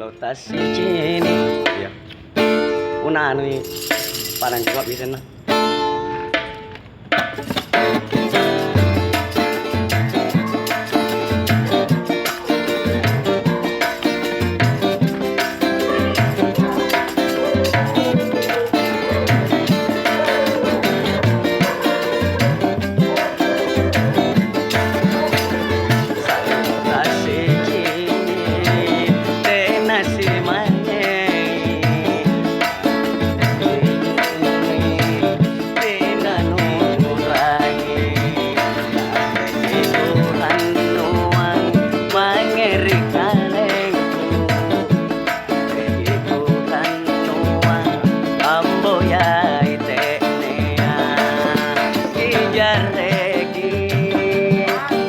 Kalau tas sini ya. Una anu parang kuat bisa na.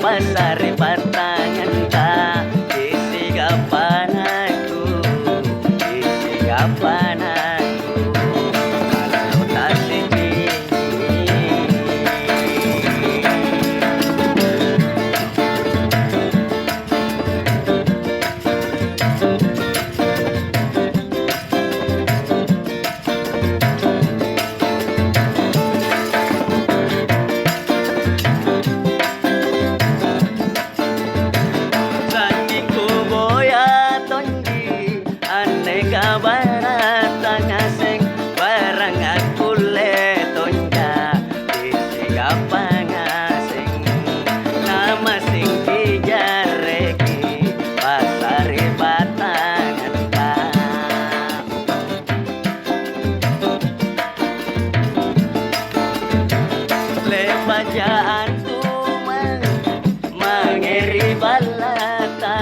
Pasare patangan ta isi kapan aku isi kapan aku kalau tak sini barata ngaseng barang aku letonja isi apa ngaseng nama sing dijareki pasare batangan ta lepajaan tuman mangeri balata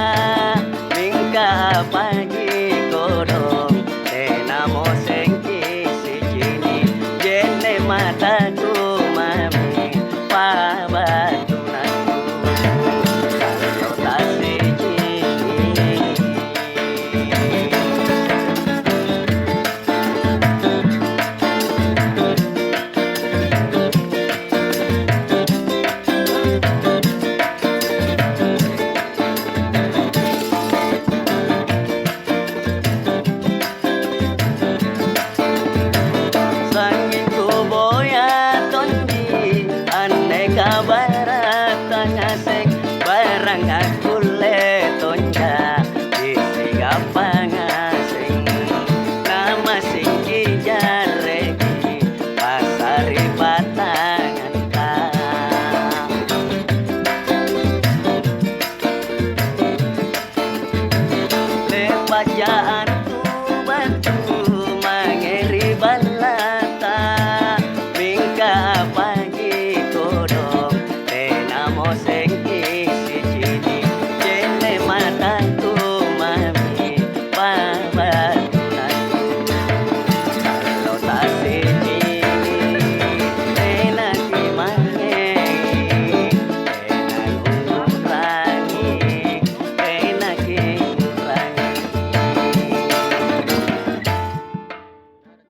mingka pagi kodong tenamo sengki si jini jene mataku mami pabatunanku kalau tak si jini barata ngaseng barang aku letonja isi apa ngaseng nama sing dijareki pasare batangan ta lepajaan batu mangeri balata mingga pagi kodong tenamo sengki si jini jene mataku mami papa